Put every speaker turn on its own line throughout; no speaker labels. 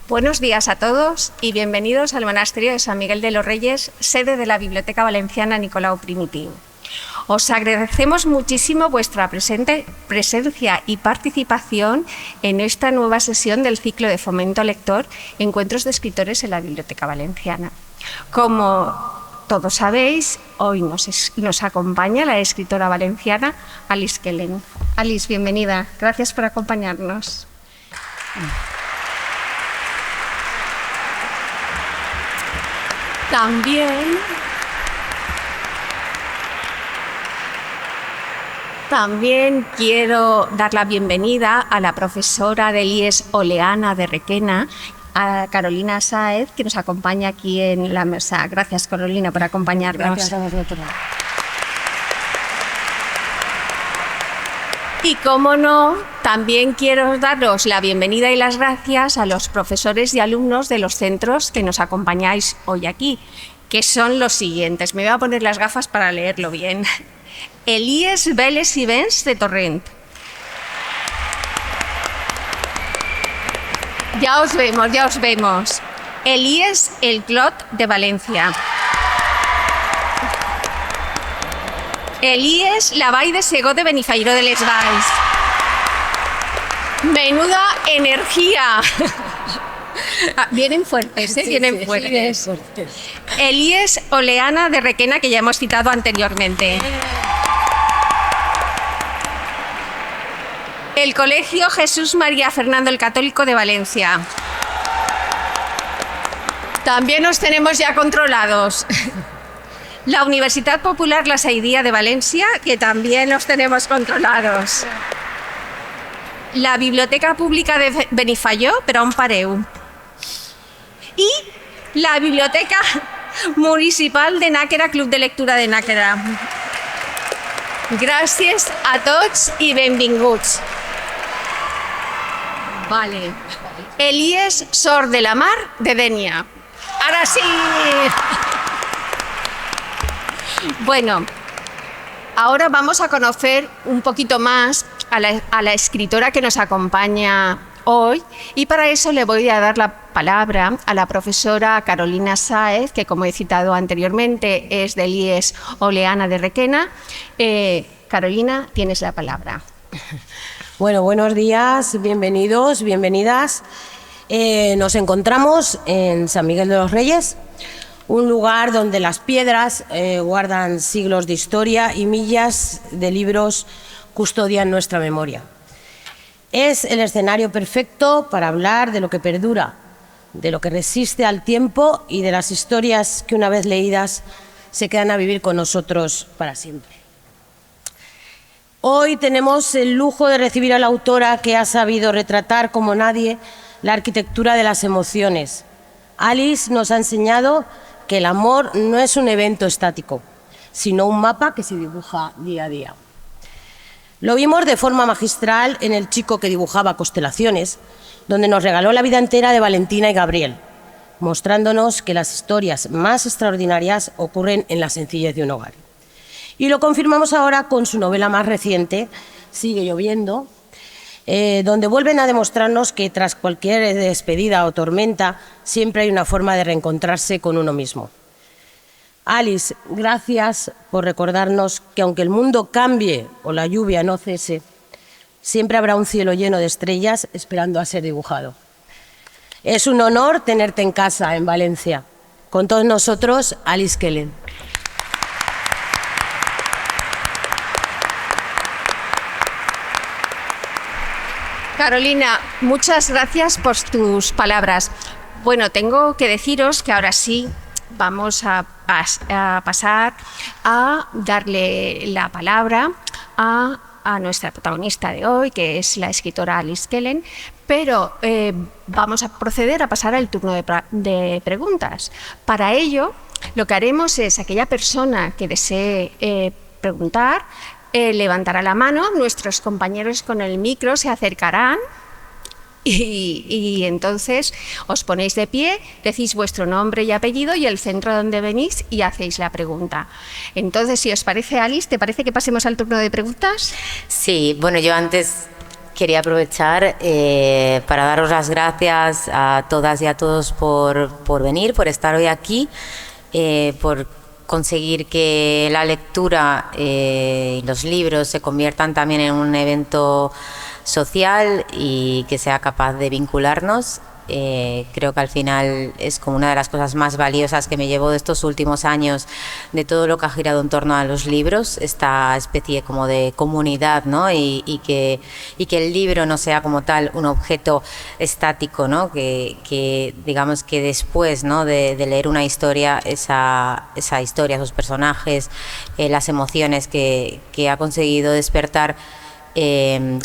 Buenos días a todos y bienvenidos al Monasterio de San Miguel de los Reyes, sede de la Biblioteca Valenciana Nicolau Primitiu. Os agradecemos muchísimo vuestra presencia y participación en esta nueva sesión del ciclo de fomento lector, Encuentros de Escritores en la Biblioteca Valenciana. Como todos sabéis, hoy nos acompaña la escritora valenciana Alice Kellen. Alice, bienvenida. Gracias por acompañarnos. También quiero dar la bienvenida a la profesora del IES Oleana de Requena, a Carolina Sáez, que nos acompaña aquí en la mesa. Gracias, Carolina, por acompañarnos.
Gracias a vosotros.
Y cómo no, también quiero daros la bienvenida y las gracias a los profesores y alumnos de los centros que nos acompañáis hoy aquí, que son los siguientes. Me voy a poner las gafas para leerlo bien. El IES Vélez i Vents de Torrent. Ya os vemos. El IES El Clot de Valencia. El IES La Vall de Segó de Benifairó de les Valls. Menuda energía. Vienen fuertes, ¿eh? Vienen fuertes. El IES Oleana de Requena, que ya hemos citado anteriormente. El Colegio Jesús María Fernando el Católico de Valencia. También os tenemos ya controlados. La Universitat Popular La Saidía de Valencia, que también los tenemos controlados. La Biblioteca Pública de Benifaió, però on pareu. Y la Biblioteca Municipal de Náquera, Club de Lectura de Náquera. Gràcies a tots i benvinguts. Vale. El IES Sor de la Mar de Dénia. Ahora sí. Bueno, ahora vamos a conocer un poquito más a la escritora que nos acompaña hoy, y para eso le voy a dar la palabra a la profesora Carolina Sáez, que, como he citado anteriormente, es del IES Oleana de Requena. Carolina, tienes la palabra.
Bueno, buenos días, bienvenidos, bienvenidas. Nos encontramos en San Miguel de los Reyes, un lugar donde las piedras guardan siglos de historia y millas de libros custodian nuestra memoria. Es el escenario perfecto para hablar de lo que perdura, de lo que resiste al tiempo y de las historias que, una vez leídas, se quedan a vivir con nosotros para siempre. Hoy tenemos el lujo de recibir a la autora que ha sabido retratar como nadie la arquitectura de las emociones. Alice nos ha enseñado que el amor no es un evento estático, sino un mapa que se dibuja día a día. Lo vimos de forma magistral en El chico que dibujaba constelaciones, donde nos regaló la vida entera de Valentina y Gabriel, mostrándonos que las historias más extraordinarias ocurren en la sencillez de un hogar. Y lo confirmamos ahora con su novela más reciente, Sigue lloviendo, donde vuelven a demostrarnos que tras cualquier despedida o tormenta siempre hay una forma de reencontrarse con uno mismo. Alice, gracias por recordarnos que aunque el mundo cambie o la lluvia no cese, siempre habrá un cielo lleno de estrellas esperando a ser dibujado. Es un honor tenerte en casa, en Valencia. Con todos nosotros, Alice Kellen.
Carolina, muchas gracias por tus palabras. Bueno, tengo que deciros que ahora sí vamos a pasar a darle la palabra a nuestra protagonista de hoy, que es la escritora Alice Kellen, pero vamos a proceder a pasar al turno de preguntas. Para ello, lo que haremos es aquella persona que desee preguntar, levantará la mano, nuestros compañeros con el micro se acercarán y entonces os ponéis de pie, decís vuestro nombre y apellido y el centro donde venís y hacéis la pregunta. Entonces, si os parece, Alice, ¿te parece que pasemos al turno de preguntas?
Sí, bueno, yo antes quería aprovechar para daros las gracias a todas y a todos por venir, por estar hoy aquí, por conseguir que la lectura y los libros se conviertan también en un evento social y que sea capaz de vincularnos. Creo que al final es como una de las cosas más valiosas que me llevo de estos últimos años, de todo lo que ha girado en torno a los libros, esta especie como de comunidad, ¿no? y que el libro no sea como tal un objeto estático, ¿no? que digamos que después, ¿no? de leer una historia, esa historia, esos personajes, las emociones que ha conseguido despertar,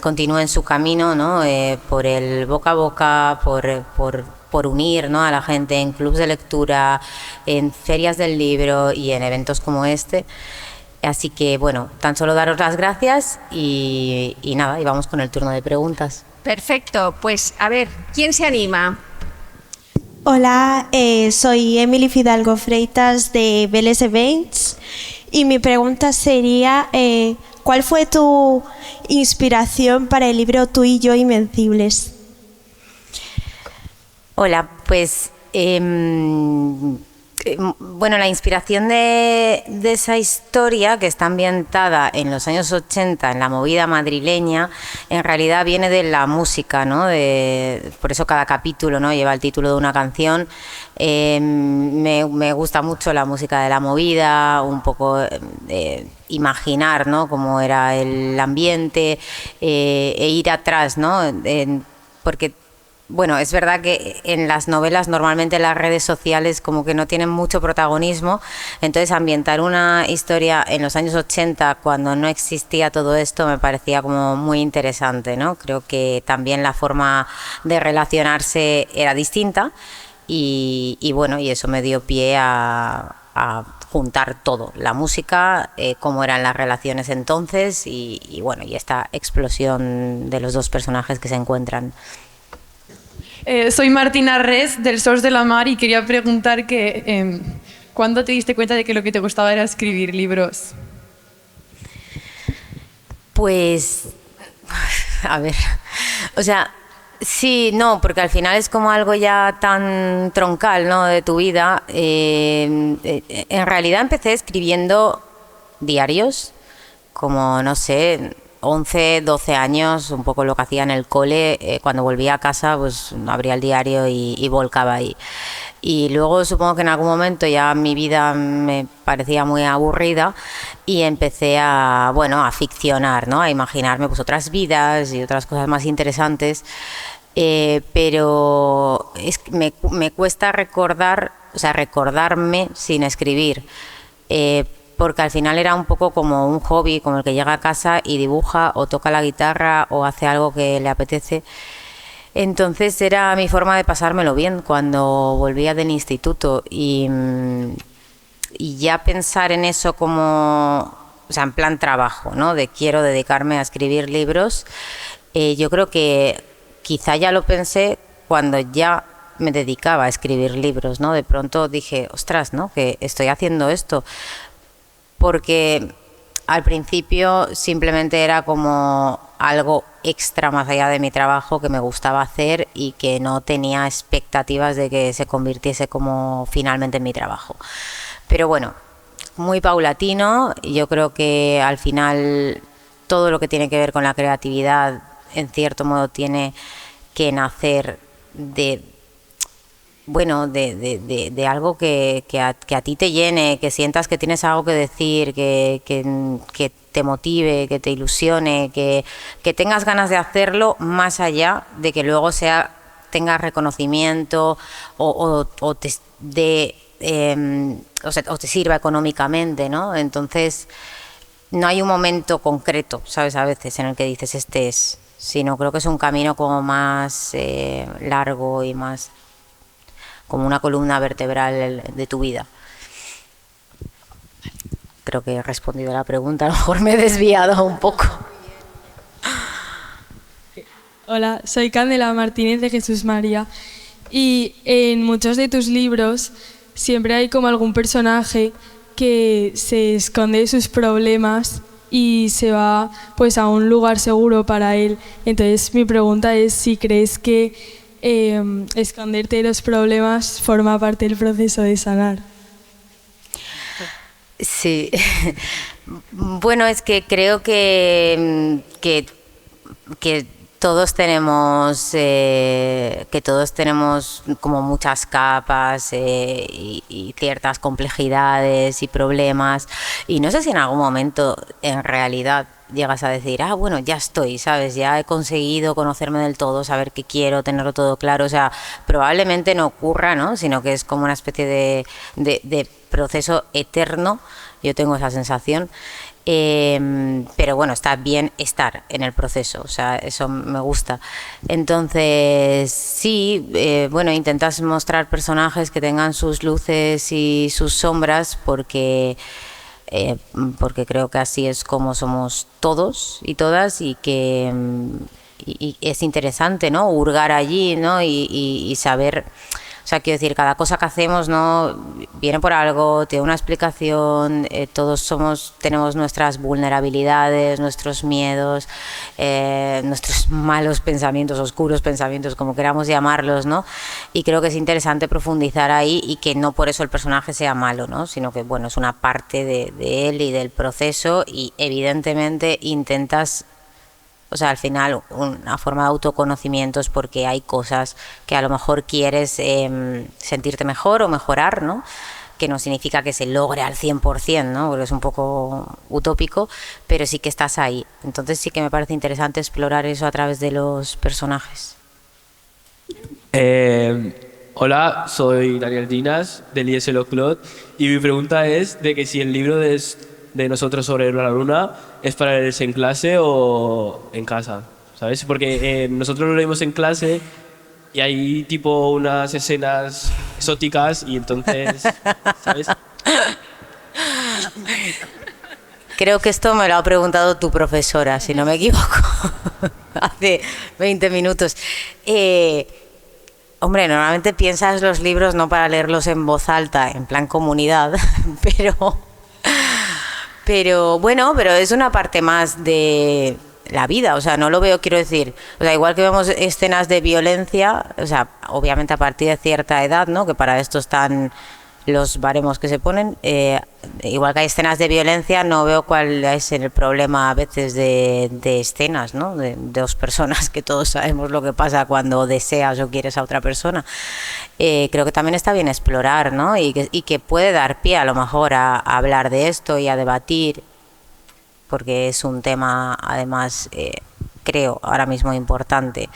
continúen su camino, ¿no? Por el boca a boca, por unir, ¿no? a la gente en clubs de lectura, en ferias del libro y en eventos como este. Así que, bueno, tan solo daros las gracias y nada, y vamos con el turno de preguntas.
Perfecto, pues a ver, ¿quién se anima?
Hola, soy Emily Fidalgo Freitas de Vélez Events y mi pregunta sería, ¿cuál fue tu inspiración para el libro Tú y yo Invencibles?
Hola, pues bueno, la inspiración de esa historia, que está ambientada en los años 80 en la movida madrileña, en realidad viene de la música, ¿no? Por eso cada capítulo, ¿no? lleva el título de una canción. Me gusta mucho la música de la movida, un poco imaginar, ¿no? cómo era el ambiente, e ir atrás, ¿no? Porque bueno, es verdad que en las novelas normalmente las redes sociales como que no tienen mucho protagonismo, entonces ambientar una historia en los años 80 cuando no existía todo esto me parecía como muy interesante, ¿no? Creo que también la forma de relacionarse era distinta y bueno, y eso me dio pie a juntar todo, la música, cómo eran las relaciones entonces y bueno, y esta explosión de los dos personajes que se encuentran.
Soy Martina Res, del Sors de la Mar, y quería preguntar que ¿cuándo te diste cuenta de que lo que te gustaba era escribir libros?
Pues, a ver, o sea, sí, no, porque al final es como algo ya tan troncal, ¿no? de tu vida. En realidad empecé escribiendo diarios, como, no sé, 11, 12 años, un poco lo que hacía en el cole. Cuando volvía a casa, pues abría el diario y volcaba ahí. Y luego supongo que en algún momento ya mi vida me parecía muy aburrida y empecé a ficcionar, ¿no? A imaginarme pues otras vidas y otras cosas más interesantes. Pero me cuesta recordarme sin escribir. Porque al final era un poco como un hobby, como el que llega a casa y dibuja o toca la guitarra o hace algo que le apetece. Entonces era mi forma de pasármelo bien cuando volvía del instituto y ya pensar en eso como, o sea, en plan trabajo, ¿no? De quiero dedicarme a escribir libros. Yo creo que quizá ya lo pensé cuando ya me dedicaba a escribir libros, ¿no? De pronto dije, ostras, ¿no? Que estoy haciendo esto. Porque al principio simplemente era como algo extra más allá de mi trabajo que me gustaba hacer y que no tenía expectativas de que se convirtiese como finalmente en mi trabajo. Pero bueno, muy paulatino. Yo creo que al final todo lo que tiene que ver con la creatividad en cierto modo tiene que nacer de algo que a ti te llene, que sientas que tienes algo que decir, que te motive, que te ilusione, que tengas ganas de hacerlo más allá de que luego tenga reconocimiento o te sirva económicamente, ¿no? Entonces no hay un momento concreto, ¿sabes? A veces en el que dices este es, sino creo que es un camino como más largo y más como una columna vertebral de tu vida. Creo que he respondido a la pregunta, a lo mejor me he desviado un poco.
Hola, soy Candela Martínez de Jesús María y en muchos de tus libros siempre hay como algún personaje que se esconde de sus problemas y se va pues a un lugar seguro para él. Entonces mi pregunta es si crees que esconderte de los problemas forma parte del proceso de sanar.
Sí, bueno, es que creo que todos tenemos como muchas capas y ciertas complejidades y problemas, y no sé si en algún momento en realidad llegas a decir, bueno, ya estoy, ¿sabes? Ya he conseguido conocerme del todo, saber qué quiero, tenerlo todo claro. O sea, probablemente no ocurra, ¿no? Sino que es como una especie de proceso eterno. Yo tengo esa sensación. Pero bueno, está bien estar en el proceso, o sea, eso me gusta. Entonces, sí, bueno, intentas mostrar personajes que tengan sus luces y sus sombras porque creo que así es como somos todos y todas, y que y es interesante, ¿no? Hurgar allí, ¿no? Y saber, o sea, quiero decir, cada cosa que hacemos, ¿no?, viene por algo, tiene una explicación. Todos tenemos nuestras vulnerabilidades, nuestros miedos, nuestros malos pensamientos, oscuros pensamientos, como queramos llamarlos, ¿no? Y creo que es interesante profundizar ahí, y que no por eso el personaje sea malo, ¿no? Sino que, bueno, es una parte de él y del proceso, y evidentemente intentas, o sea, al final una forma de autoconocimiento es porque hay cosas que a lo mejor quieres sentirte mejor o mejorar, ¿no? Que no significa que se logre al 100%, ¿no? Porque es un poco utópico, pero sí que estás ahí. Entonces sí que me parece interesante explorar eso a través de los personajes.
Hola, soy Daniel Dinas, del ISLO Clot, y mi pregunta es de que si el libro de nosotros sobre la luna es para leerse en clase o en casa, ¿sabes? Porque nosotros lo leímos en clase y hay tipo unas escenas exóticas, y entonces, ¿sabes?
Creo que esto me lo ha preguntado tu profesora, si no me equivoco, hace 20 minutos. Hombre, normalmente piensas los libros no para leerlos en voz alta, en plan comunidad, pero bueno, pero es una parte más de la vida, o sea, no lo veo, quiero decir, o sea, igual que vemos escenas de violencia, o sea, obviamente a partir de cierta edad, ¿no?, que para esto están los baremos que se ponen, igual que hay escenas de violencia, no veo cuál es el problema a veces de escenas, ¿no?, de dos personas, que todos sabemos lo que pasa cuando deseas o quieres a otra persona. Creo que también está bien explorar, ¿no?, y que puede dar pie a lo mejor a hablar de esto y a debatir, porque es un tema además creo ahora mismo importante,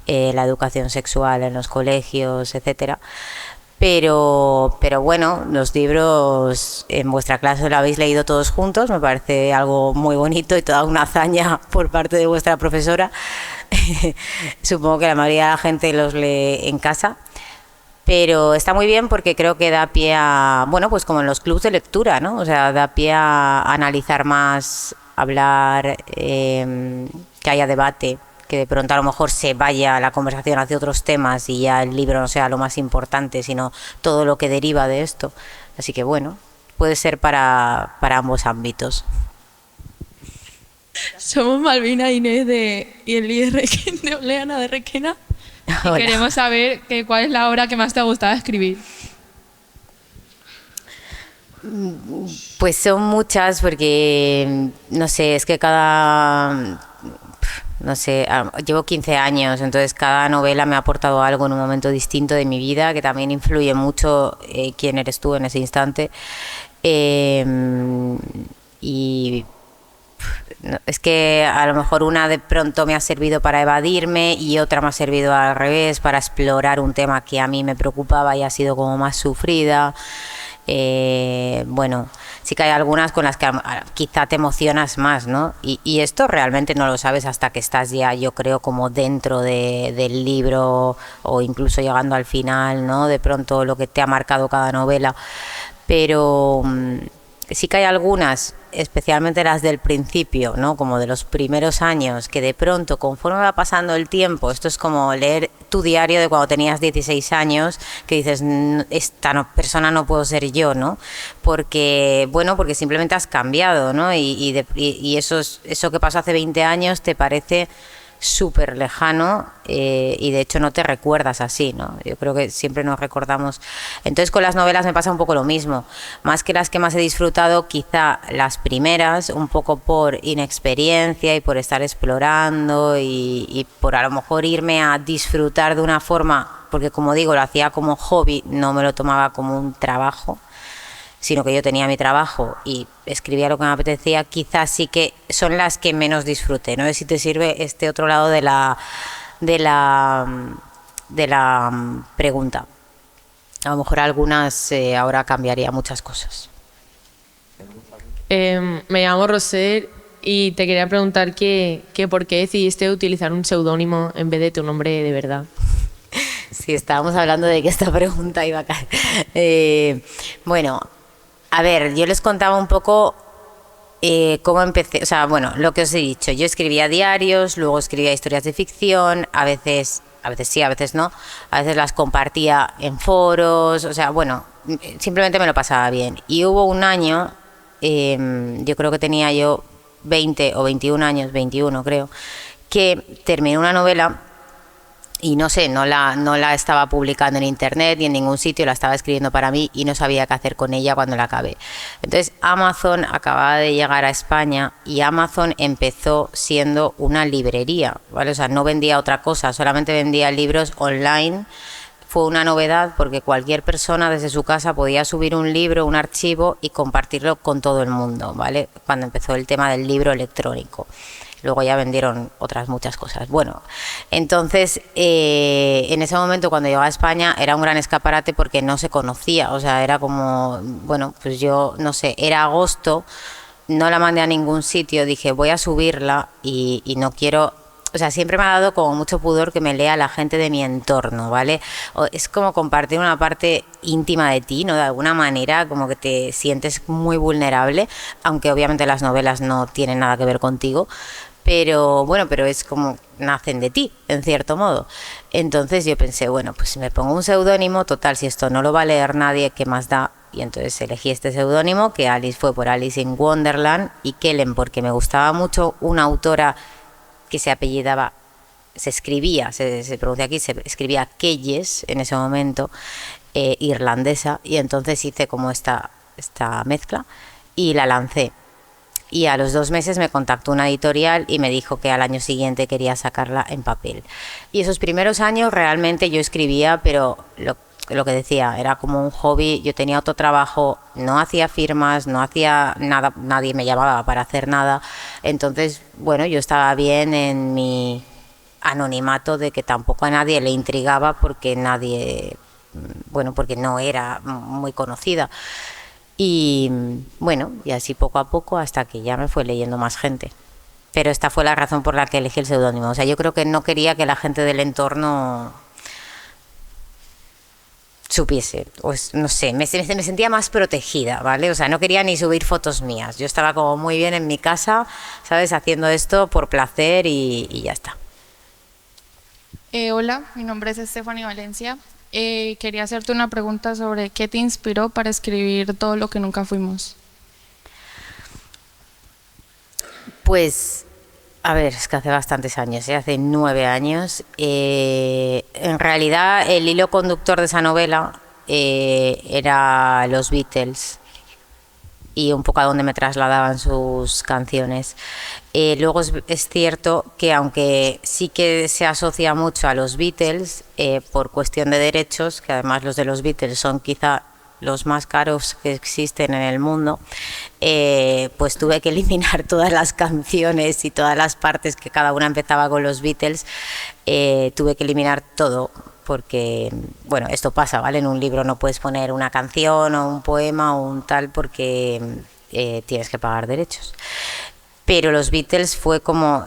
la educación sexual en los colegios, etcétera. Pero bueno, los libros en vuestra clase lo habéis leído todos juntos, me parece algo muy bonito y toda una hazaña por parte de vuestra profesora. Supongo que la mayoría de la gente los lee en casa, pero está muy bien porque creo que da pie a, bueno, pues como en los clubs de lectura, ¿no? O sea, da pie a analizar más, hablar, que haya debate, que de pronto a lo mejor se vaya la conversación hacia otros temas y ya el libro no sea lo más importante, sino todo lo que deriva de esto. Así que bueno, puede ser para ambos ámbitos.
Somos Malvina Inés y Elías de Oleana de Requena. Y queremos saber cuál es la obra que más te ha gustado escribir.
Pues son muchas, porque no sé, es que no sé, llevo 15 años, entonces cada novela me ha aportado algo en un momento distinto de mi vida, que también influye mucho quién eres tú en ese instante. Y es que a lo mejor una de pronto me ha servido para evadirme y otra me ha servido al revés, para explorar un tema que a mí me preocupaba y ha sido como más sufrida. Bueno, sí que hay algunas con las que quizá te emocionas más, ¿no? Y esto realmente no lo sabes hasta que estás ya, yo creo, como dentro del libro, o incluso llegando al final, ¿no? De pronto lo que te ha marcado cada novela. Pero sí que hay algunas especialmente las del principio, ¿no? Como de los primeros años, que de pronto, conforme va pasando el tiempo, esto es como leer tu diario de cuando tenías 16 años, que dices, persona no puedo ser yo, ¿no? Porque simplemente has cambiado, ¿no? Y eso que pasó hace 20 años te parece súper lejano, y de hecho no te recuerdas así, ¿no? Yo creo que siempre nos recordamos. Entonces con las novelas me pasa un poco lo mismo, más que las que más he disfrutado, quizá las primeras, un poco por inexperiencia y por estar explorando y por a lo mejor irme a disfrutar de una forma, porque como digo, lo hacía como hobby, no me lo tomaba como un trabajo, sino que yo tenía mi trabajo y escribía lo que me apetecía. Quizás sí que son las que menos disfruté. No sé si te sirve este otro lado de la pregunta. A lo mejor algunas ahora cambiaría muchas cosas.
Me llamo Roser y te quería preguntar que por qué decidiste utilizar un seudónimo en vez de tu nombre de verdad.
Sí, estábamos hablando de que esta pregunta iba a caer. Bueno, a ver, yo les contaba un poco cómo empecé. O sea, bueno, lo que os he dicho. Yo escribía diarios, luego escribía historias de ficción, a veces sí, a veces no. A veces las compartía en foros. O sea, bueno, simplemente me lo pasaba bien. Y hubo un año, yo creo que tenía yo 20 o 21 años, 21 creo, que terminé una novela. Y no sé, no la estaba publicando en internet ni en ningún sitio, la estaba escribiendo para mí y no sabía qué hacer con ella cuando la acabé. Entonces Amazon acababa de llegar a España y Amazon empezó siendo una librería, ¿vale? O sea, no vendía otra cosa, solamente vendía libros online. Fue una novedad porque cualquier persona desde su casa podía subir un libro, un archivo y compartirlo con todo el mundo, ¿vale? Cuando empezó el tema del libro electrónico. Luego ya vendieron otras muchas cosas. Bueno, entonces en ese momento cuando llegaba a España era un gran escaparate porque no se conocía. O sea, era como, bueno, pues yo no sé, era agosto, no la mandé a ningún sitio, dije voy a subirla y no quiero. O sea, siempre me ha dado como mucho pudor que me lea la gente de mi entorno, ¿vale? Es como compartir una parte íntima de ti, ¿no? De alguna manera, como que te sientes muy vulnerable, aunque obviamente las novelas no tienen nada que ver contigo. Pero bueno, pero es como nacen de ti, en cierto modo. Entonces yo pensé, bueno, pues si me pongo un seudónimo, total, si esto no lo va a leer nadie, ¿qué más da? Y entonces elegí este seudónimo, que Alice fue por Alice in Wonderland, y Kellen porque me gustaba mucho una autora que se apellidaba, se pronuncia aquí, se escribía Keyes en ese momento, irlandesa, y entonces hice como esta mezcla y la lancé. Y a los 2 meses me contactó una editorial y me dijo que al año siguiente quería sacarla en papel. Y esos primeros años realmente yo escribía, pero lo que decía, era como un hobby. Yo tenía otro trabajo, no hacía firmas, no hacía nada, nadie me llamaba para hacer nada. Entonces, bueno, yo estaba bien en mi anonimato de que tampoco a nadie le intrigaba porque porque no era muy conocida. Y bueno, y así poco a poco hasta que ya me fue leyendo más gente. Pero esta fue la razón por la que elegí el seudónimo. O sea, yo creo que no quería que la gente del entorno supiese, pues no sé, me sentía más protegida, ¿vale? O sea, no quería ni subir fotos mías. Yo estaba como muy bien en mi casa, ¿sabes? Haciendo esto por placer y ya está.
Hola, mi nombre es Stephanie Valencia. Quería hacerte una pregunta sobre qué te inspiró para escribir Todo lo que nunca fuimos.
Pues, a ver, es que hace bastantes años, hace 9 años. En realidad, el hilo conductor de esa novela era los Beatles y un poco a dónde me trasladaban sus canciones. Luego es cierto que aunque sí que se asocia mucho a los Beatles, por cuestión de derechos, que además los de los Beatles son quizá los más caros que existen en el mundo, pues tuve que eliminar todas las canciones y todas las partes que cada una empezaba con los Beatles. Tuve que eliminar todo porque, bueno, esto pasa, ¿vale? En un libro no puedes poner una canción o un poema o un tal porque tienes que pagar derechos. Pero los Beatles fue como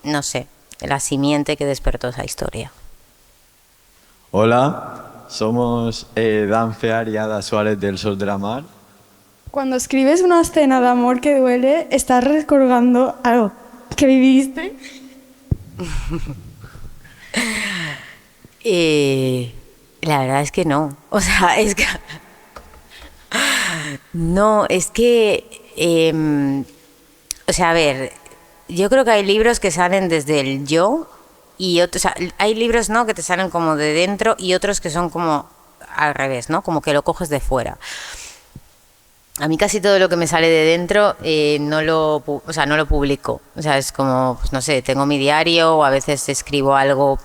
no sé, la simiente que despertó esa historia.
Hola, somos Dan Fear y Ada Suárez del Sol de la Mar. Cuando escribes una escena de amor que duele, ¿estás recordando algo que viviste?
La verdad es que no. O sea, es que... No, es que... o sea, a ver, yo creo que hay libros que salen desde el yo y otros... O sea, hay libros, ¿no?, que te salen como de dentro y otros que son como al revés, ¿no? Como que lo coges de fuera. A mí casi todo lo que me sale de dentro no lo publico. O sea, es como, pues no sé, tengo mi diario o a veces escribo algo,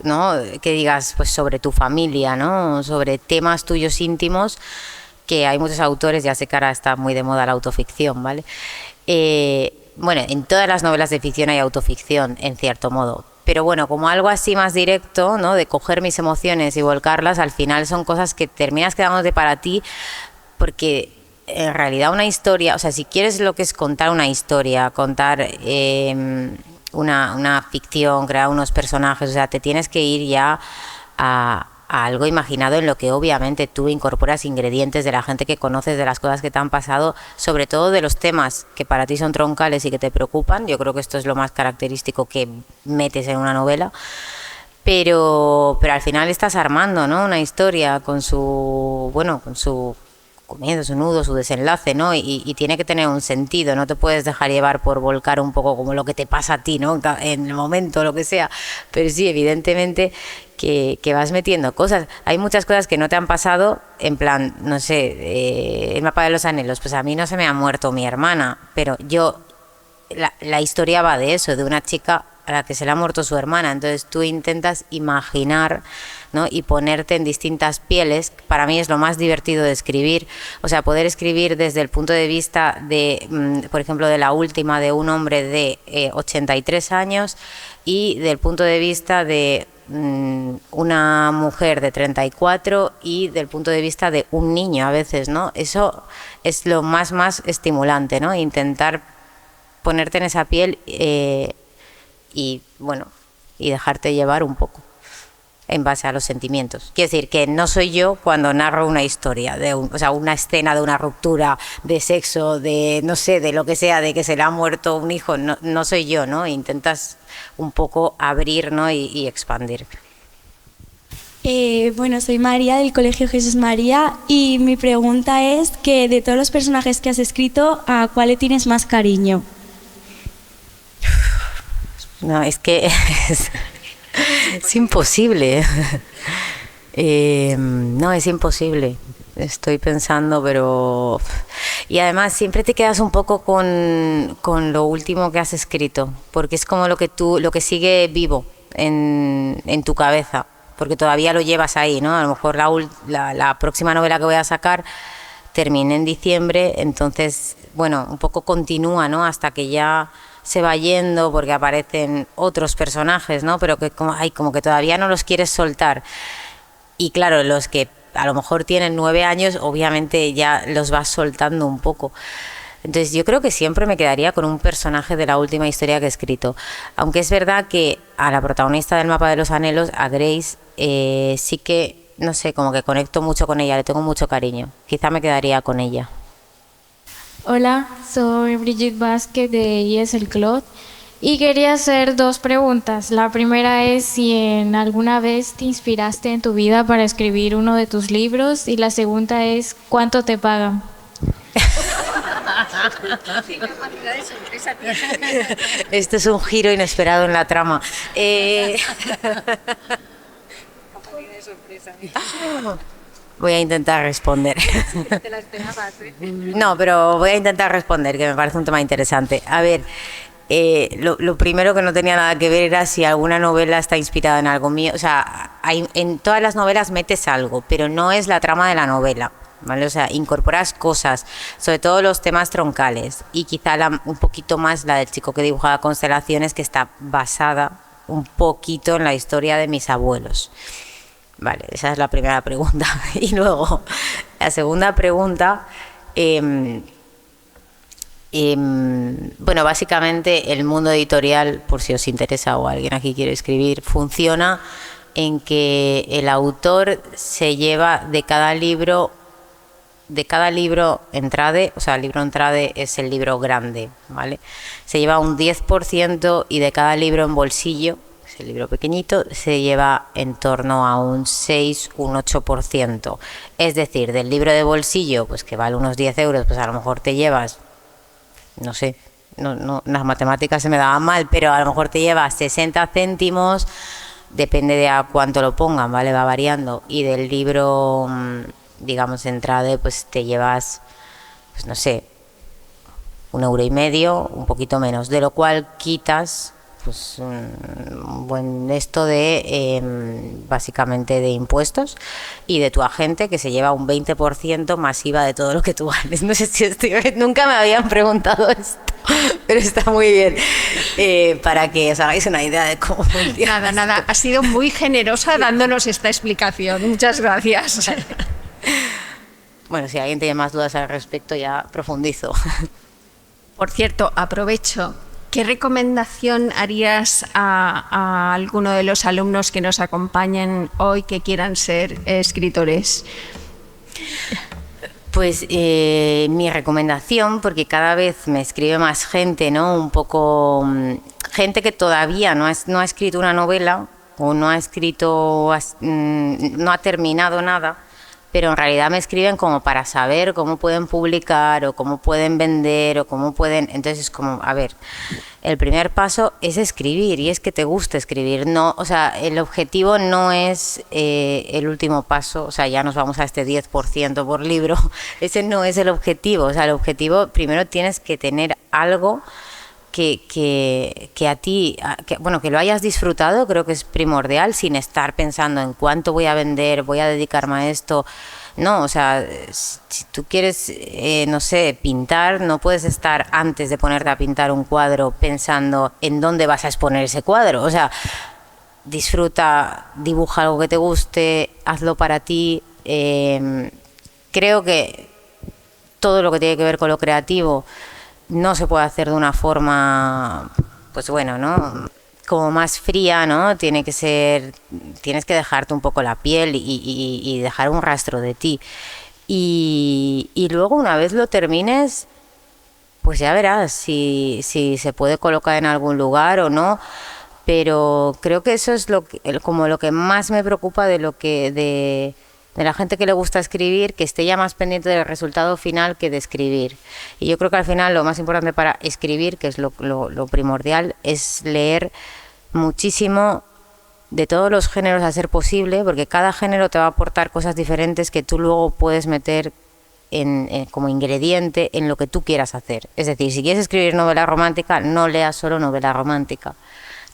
¿no?, que digas pues sobre tu familia, ¿no?, sobre temas tuyos íntimos, que hay muchos autores, ya sé que ahora está muy de moda la autoficción, ¿vale? Bueno, en todas las novelas de ficción hay autoficción, en cierto modo. Pero bueno, como algo así más directo, ¿no?, de coger mis emociones y volcarlas, al final son cosas que terminas quedándote para ti, porque en realidad una historia, o sea, si quieres lo que es contar una historia, contar una ficción, crear unos personajes, o sea, te tienes que ir ya a algo imaginado en lo que obviamente tú incorporas ingredientes de la gente que conoces, de las cosas que te han pasado, sobre todo de los temas que para ti son troncales y que te preocupan. Yo creo que esto es lo más característico que metes en una novela. Pero al final estás armando, ¿no?, una historia con su comienzo, su nudo, su desenlace, ¿no? Y tiene que tener un sentido, no te puedes dejar llevar por volcar un poco como lo que te pasa a ti, ¿no?, en el momento, lo que sea. Pero sí, evidentemente que vas metiendo cosas. Hay muchas cosas que no te han pasado, en plan, no sé, el mapa de los anhelos, pues a mí no se me ha muerto mi hermana, pero la historia va de eso, de una chica a la que se le ha muerto su hermana. Entonces tú intentas imaginar, ¿no?, y ponerte en distintas pieles. Para mí es lo más divertido de escribir, o sea, poder escribir desde el punto de vista de, por ejemplo, de la última, de un hombre de 83 años y del punto de vista de una mujer de 34 y del punto de vista de un niño a veces, ¿no? Eso es lo más estimulante, ¿no?, intentar ponerte en esa piel y bueno, y dejarte llevar un poco en base a los sentimientos. Quiero decir que no soy yo cuando narro una historia, o sea, una escena de una ruptura, de sexo, de no sé, de lo que sea, de que se le ha muerto un hijo, no soy yo, ¿no? Intentas un poco abrir, ¿no?, y expandir.
Bueno, soy María del Colegio Jesús María y mi pregunta es que de todos los personajes que has escrito, ¿a cuál le tienes más cariño?
No, es que es imposible. No, es imposible. Estoy pensando, pero... Y además siempre te quedas un poco con lo último que has escrito, porque es como lo que sigue vivo en tu cabeza, porque todavía lo llevas ahí, ¿no? A lo mejor la próxima novela que voy a sacar termina en diciembre, entonces, bueno, un poco continúa, ¿no?, hasta que ya se va yendo porque aparecen otros personajes, ¿no?, pero que como que todavía no los quieres soltar. Y claro, los que a lo mejor tienen 9 años, obviamente ya los vas soltando un poco. Entonces yo creo que siempre me quedaría con un personaje de la última historia que he escrito. Aunque es verdad que a la protagonista del mapa de los anhelos, a Grace, sí que, no sé, como que conecto mucho con ella, le tengo mucho cariño. Quizá me quedaría con ella.
Hola, soy Brigitte Vázquez de ESL Club y quería hacer 2 preguntas. La primera es si alguna vez te inspiraste en tu vida para escribir uno de tus libros y la segunda es ¿cuánto te pagan?
Esto es un giro inesperado en la trama. Voy a intentar responder.
Te la esperabas, ¿eh?
No, pero voy a intentar responder, que me parece un tema interesante. A ver, lo primero que no tenía nada que ver era si alguna novela está inspirada en algo mío. O sea, en todas las novelas metes algo, pero no es la trama de la novela, ¿vale? O sea, incorporas cosas, sobre todo los temas troncales, y quizá un poquito más la del chico que dibujaba constelaciones, que está basada un poquito en la historia de mis abuelos. Vale, esa es la primera pregunta. Y luego, la segunda pregunta, bueno, básicamente el mundo editorial, por si os interesa o alguien aquí quiere escribir, funciona en que el autor se lleva de cada libro de cada libro entrade, o sea, el libro entrade es el libro grande, ¿vale? Se lleva un 10% y de cada libro en bolsillo, es el libro pequeñito, se lleva en torno a un 6, un 8%. Es decir, del libro de bolsillo, pues que vale unos 10 euros, pues a lo mejor te llevas, no sé, no, las matemáticas se me daban mal, pero a lo mejor te llevas 60 céntimos, depende de a cuánto lo pongan, ¿vale? Va variando. Y del libro, digamos, entrade, pues te llevas, pues no sé, 1,5 €, un poquito menos, de lo cual quitas pues un buen esto de básicamente de impuestos y de tu agente, que se lleva un 20% masiva de todo lo que tú vales. No sé si nunca me habían preguntado esto, pero está muy bien, para que os hagáis una idea de cómo funciona.
Nada, has sido muy generosa dándonos esta explicación. Muchas gracias.
Bueno, si alguien tiene más dudas al respecto, ya profundizo.
Por cierto, aprovecho. ¿Qué recomendación harías a alguno de los alumnos que nos acompañan hoy que quieran ser escritores?
Pues mi recomendación, porque cada vez me escribe más gente, ¿no? Un poco gente que todavía no ha escrito una novela o no ha terminado nada, pero en realidad me escriben como para saber cómo pueden publicar o cómo pueden vender o cómo pueden... Entonces es como, a ver, el primer paso es escribir, y es que te guste escribir. No, o sea, el objetivo no es el último paso, o sea, ya nos vamos a este 10% por libro, ese no es el objetivo. O sea, el objetivo, primero tienes que tener algo que a ti, que lo hayas disfrutado, creo que es primordial, sin estar pensando en cuánto voy a vender, voy a dedicarme a esto. No, o sea, si tú quieres, no sé, pintar, no puedes estar antes de ponerte a pintar un cuadro pensando en dónde vas a exponer ese cuadro. O sea, disfruta, dibuja algo que te guste, hazlo para ti. Creo que todo lo que tiene que ver con lo creativo no se puede hacer de una forma, pues bueno, ¿no? Como más fría, ¿no? Tienes que dejarte un poco la piel y dejar un rastro de ti. Y luego, una vez lo termines, pues ya verás si se puede colocar en algún lugar o no. Pero creo que eso es como lo que más me preocupa de la gente que le gusta escribir, que esté ya más pendiente del resultado final que de escribir. Y yo creo que al final lo más importante para escribir, que es lo primordial, es leer muchísimo de todos los géneros a ser posible, porque cada género te va a aportar cosas diferentes que tú luego puedes meter como ingrediente en lo que tú quieras hacer. Es decir, si quieres escribir novela romántica, no leas solo novela romántica.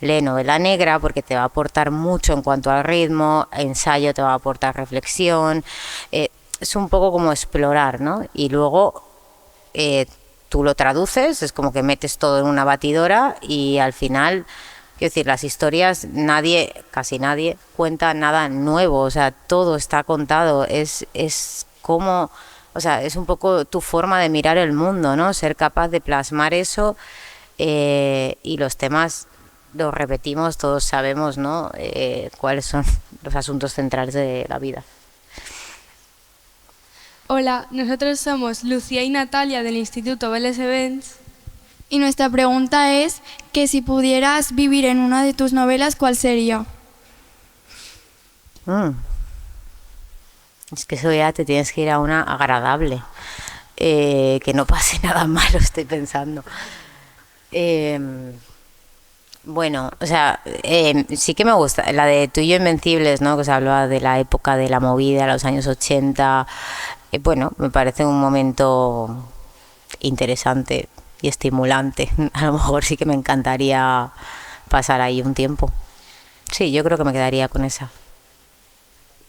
Lee novela negra porque te va a aportar mucho en cuanto al ritmo, ensayo te va a aportar reflexión, es un poco como explorar, ¿no? Y luego tú lo traduces, es como que metes todo en una batidora y al final, quiero decir, las historias, casi nadie cuenta nada nuevo, o sea, todo está contado, es como, o sea, es un poco tu forma de mirar el mundo, ¿no? Ser capaz de plasmar eso, y los temas los repetimos, todos sabemos, ¿no? Cuáles son los asuntos centrales de la vida.
Hola, nosotros somos Lucía y Natalia del Instituto Vélez Events. Y nuestra pregunta es que si pudieras vivir en una de tus novelas, ¿cuál sería?
Es que eso ya te tienes que ir a una agradable, que no pase nada malo, estoy pensando. Bueno, o sea, sí que me gusta la de Tú y yo Invencibles, ¿no? Que se hablaba de la época de la movida, los años 80. Bueno, me parece un momento interesante y estimulante. A lo mejor sí que me encantaría pasar ahí un tiempo. Sí, yo creo que me quedaría con esa.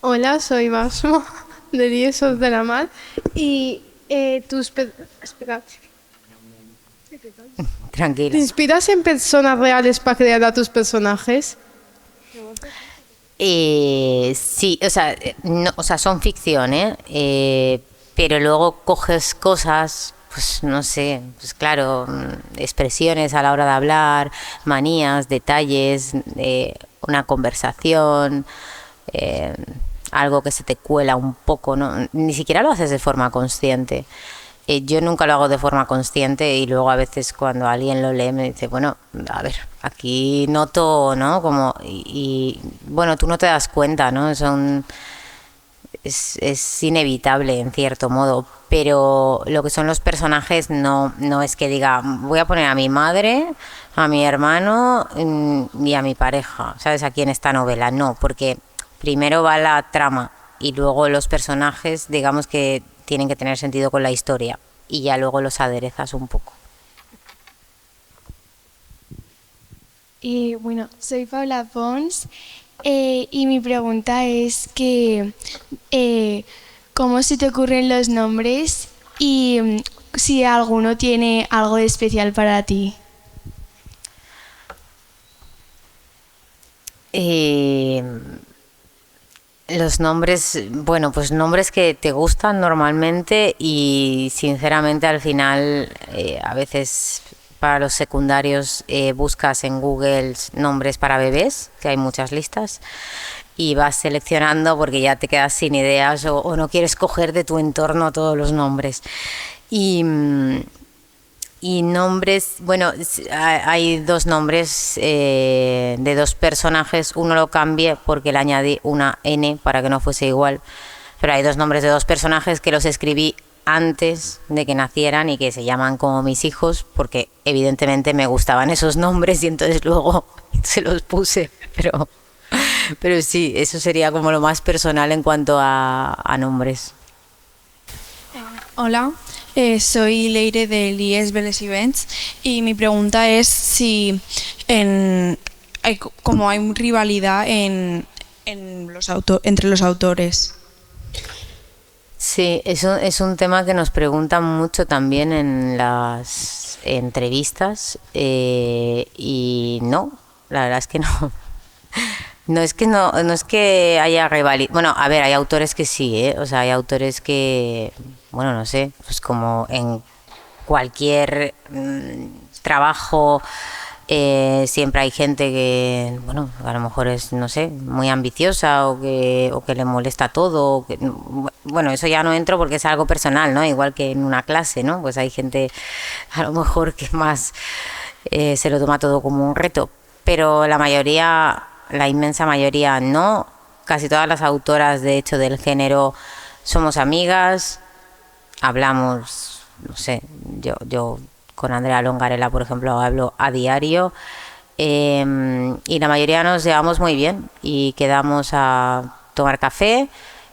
Hola, soy Basmo, de 10 Sos de la Mar. Y
Tranquila.
¿Te inspiras en personas reales para crear a tus personajes?
Sí, o sea, son ficción, pero luego coges cosas, pues no sé, pues claro, expresiones a la hora de hablar, manías, detalles, una conversación, algo que se te cuela un poco, ¿no? Ni siquiera lo haces de forma consciente. Yo nunca lo hago de forma consciente y luego a veces cuando alguien lo lee me dice, bueno, a ver, aquí noto, ¿no? Como, y bueno, tú no te das cuenta, ¿no? Es inevitable en cierto modo, pero lo que son los personajes no es que diga, voy a poner a mi madre, a mi hermano y a mi pareja, ¿sabes? Aquí en esta novela, no, porque primero va la trama y luego los personajes, digamos que tienen que tener sentido con la historia y ya luego los aderezas un poco.
Bueno, soy Paula Pons y mi pregunta es que ¿cómo se te ocurren los nombres y si alguno tiene algo de especial para ti?
Los nombres, bueno, pues nombres que te gustan normalmente y sinceramente al final a veces para los secundarios buscas en Google nombres para bebés, que hay muchas listas, y vas seleccionando porque ya te quedas sin ideas o no quieres coger de tu entorno todos los nombres. Y nombres, bueno, hay dos nombres de dos personajes, uno lo cambié porque le añadí una N para que no fuese igual, pero hay dos nombres de dos personajes que los escribí antes de que nacieran y que se llaman como mis hijos porque evidentemente me gustaban esos nombres y entonces luego se los puse, pero sí, eso sería como lo más personal en cuanto a nombres.
Hola. Soy Leire del IES Vélez Events y mi pregunta es si como hay rivalidad entre los autores.
Sí, eso es un tema que nos preguntan mucho también en las entrevistas y no, la verdad es que no. No es que haya rivalidad. Bueno, a ver, hay autores que sí, o sea, hay autores que, bueno, no sé, pues como en cualquier trabajo siempre hay gente que, bueno, a lo mejor es, no sé, muy ambiciosa o que le molesta todo. O que, bueno, eso ya no entro porque es algo personal, ¿no? Igual que en una clase, ¿no? Pues hay gente a lo mejor que más se lo toma todo como un reto, pero la inmensa mayoría no. Casi todas las autoras, de hecho, del género somos amigas, hablamos, no sé, yo con Andrea Longarella, por ejemplo, hablo a diario y la mayoría nos llevamos muy bien y quedamos a tomar café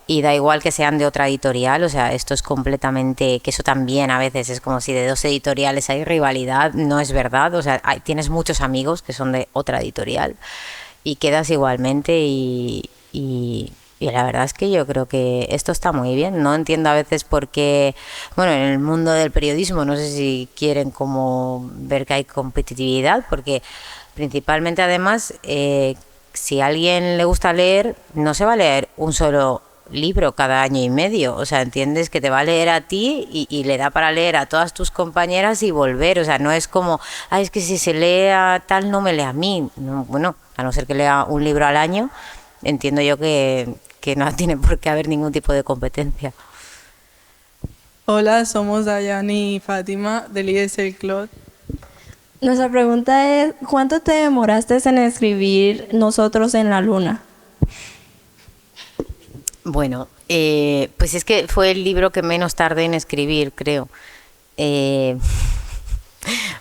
y da igual que sean de otra editorial, o sea, esto es completamente, que eso también a veces es como si de dos editoriales hay rivalidad, no es verdad, o sea, tienes muchos amigos que son de otra editorial y quedas igualmente y la verdad es que yo creo que esto está muy bien. No entiendo a veces por qué, bueno, en el mundo del periodismo no sé si quieren como ver que hay competitividad, porque principalmente además si a alguien le gusta leer, no se va a leer un solo libro cada año y medio, o sea, entiendes que te va a leer a ti y le da para leer a todas tus compañeras y volver, o sea, no es como, es que si se lee a tal no me lee a mí, no, bueno, a no ser que lea un libro al año, entiendo yo que no tiene por qué haber ningún tipo de competencia.
Hola, somos Dayani y Fátima del IES El Clot.
Nuestra pregunta es, ¿cuánto te demoraste en escribir Nosotros en la Luna?
Bueno, pues es que fue el libro que menos tardé en escribir, creo.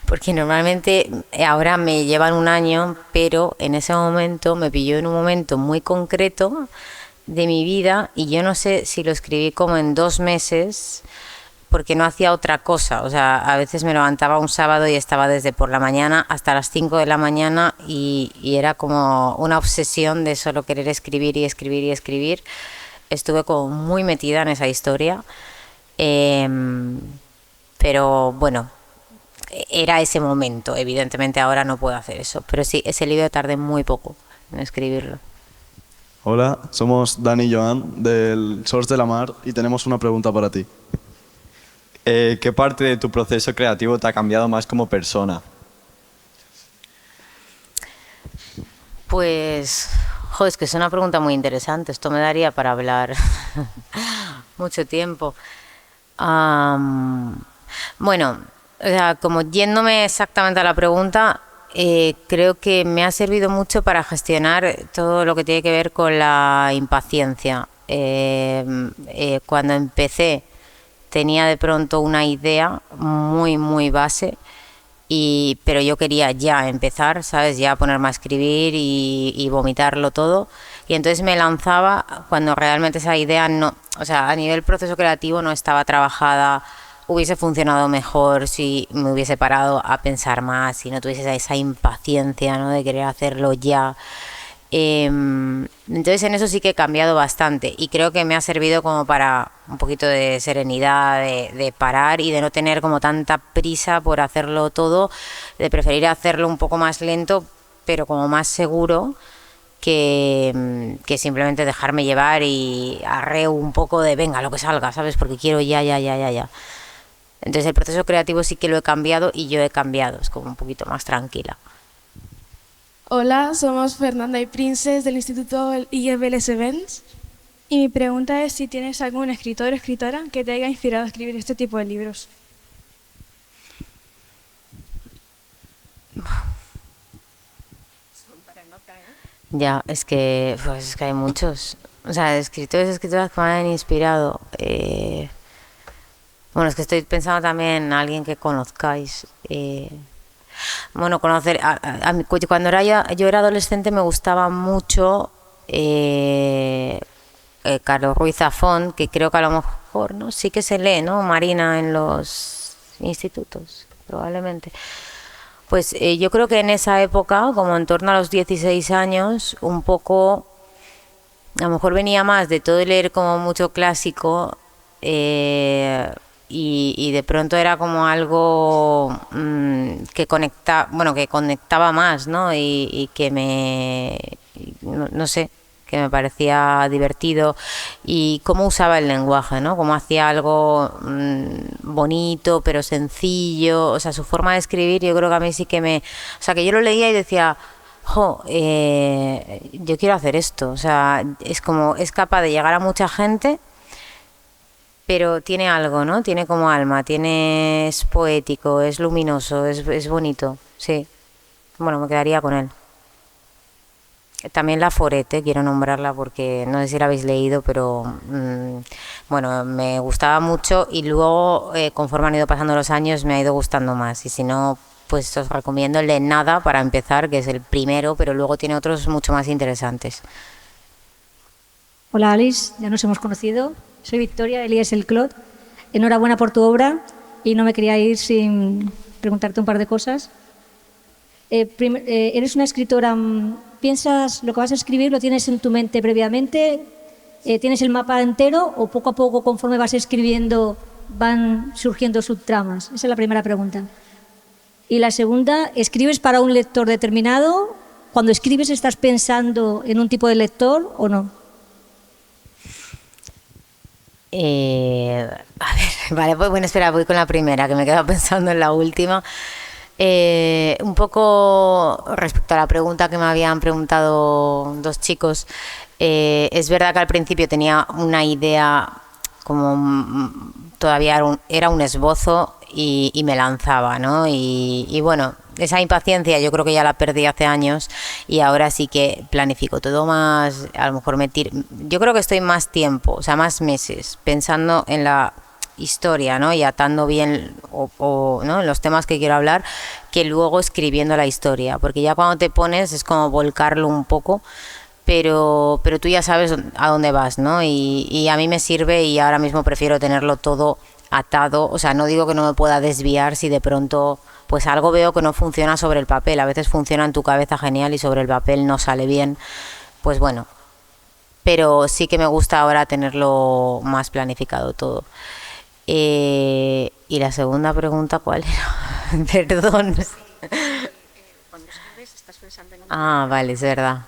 Porque normalmente ahora me llevan un año, pero en ese momento me pilló en un momento muy concreto de mi vida y yo no sé si lo escribí como en 2 meses porque no hacía otra cosa, o sea, a veces me levantaba un sábado y estaba desde por la mañana hasta las 5 de la mañana y era como una obsesión de solo querer escribir y escribir y escribir. Estuve como muy metida en esa historia, pero bueno, era ese momento. Evidentemente ahora no puedo hacer eso, pero sí, ese libro tardé muy poco en escribirlo.
Hola, somos Dani y Joan del Source de la Mar y tenemos una pregunta para ti.
¿Qué parte de tu proceso creativo te ha cambiado más como persona?
Pues, Es que es una pregunta muy interesante. Esto me daría para hablar mucho tiempo. Bueno, o sea, como yéndome exactamente a la pregunta, creo que me ha servido mucho para gestionar todo lo que tiene que ver con la impaciencia. Cuando empecé tenía de pronto una idea muy base, pero yo quería ya empezar, ¿sabes? Ya ponerme a escribir y vomitarlo todo. Y entonces me lanzaba cuando realmente esa idea no, o sea, a nivel proceso creativo no estaba trabajada. Hubiese funcionado mejor si me hubiese parado a pensar más, si no tuviese esa impaciencia, ¿no?, de querer hacerlo ya. Entonces en eso sí que he cambiado bastante y creo que me ha servido como para un poquito de serenidad, de parar y de no tener como tanta prisa por hacerlo todo, de preferir hacerlo un poco más lento pero como más seguro que simplemente dejarme llevar y arreo un poco de venga lo que salga, ¿sabes? Porque quiero ya. Entonces el proceso creativo sí que lo he cambiado y yo he cambiado, es como un poquito más tranquila.
Hola, somos Fernanda y Princes del Instituto IES Events y mi pregunta es si tienes algún escritor o escritora que te haya inspirado a escribir este tipo de libros.
Ya, es que hay muchos, o sea, escritores y escritoras que me han inspirado. Bueno, es que estoy pensando también en alguien que conozcáis. Bueno, conocer cuando yo era adolescente me gustaba mucho Carlos Ruiz Zafón, que creo que a lo mejor no sí que se lee, ¿no?, Marina, en los institutos, probablemente. Pues yo creo que en esa época, como en torno a los 16 años, un poco, a lo mejor venía más de todo leer como mucho clásico, y de pronto era como algo que conectaba más, ¿no? Y que no sé, que me parecía divertido y cómo usaba el lenguaje, ¿no? Cómo hacía algo bonito pero sencillo, o sea, su forma de escribir yo creo que a mí sí que o sea, que yo lo leía y decía, yo quiero hacer esto, o sea, es capaz de llegar a mucha gente, pero tiene algo, ¿no? Tiene como alma, es poético, es luminoso, es bonito, sí. Bueno, me quedaría con él. También La Forete, quiero nombrarla porque no sé si la habéis leído, pero bueno, me gustaba mucho y luego, conforme han ido pasando los años, me ha ido gustando más. Y si no, pues os recomiendo el de Nada para empezar, que es el primero, pero luego tiene otros mucho más interesantes.
Hola Alice, ya nos hemos conocido. Soy Victoria, IES El Clot. Enhorabuena por tu obra y no me quería ir sin preguntarte un par de cosas. Eres una escritora, ¿piensas lo que vas a escribir, lo tienes en tu mente previamente? ¿Tienes el mapa entero o poco a poco, conforme vas escribiendo, van surgiendo subtramas? Esa es la primera pregunta. Y la segunda, ¿escribes para un lector determinado? Cuando escribes, ¿estás pensando en un tipo de lector o no?
A ver, vale, pues bueno, espera, voy con la primera, que me he quedado pensando en la última. Un poco respecto a la pregunta que me habían preguntado dos chicos, es verdad que al principio tenía una idea como todavía era un esbozo y me lanzaba, ¿no? Y bueno, esa impaciencia yo creo que ya la perdí hace años y ahora sí que planifico todo más, a lo mejor yo creo que estoy más tiempo, o sea, más meses pensando en la historia, ¿no?, y atando bien ¿no?, en los temas que quiero hablar, que luego escribiendo la historia, porque ya cuando te pones es como volcarlo un poco, pero tú ya sabes a dónde vas, ¿no? Y a mí me sirve y ahora mismo prefiero tenerlo todo atado, o sea, no digo que no me pueda desviar si de pronto pues algo veo que no funciona sobre el papel, a veces funciona en tu cabeza genial y sobre el papel no sale bien, pues bueno, pero sí que me gusta ahora tenerlo más planificado todo. Y la segunda pregunta, ¿cuál era? Perdón.
Cuando escribes, estás pensando en un...
Vale, es verdad.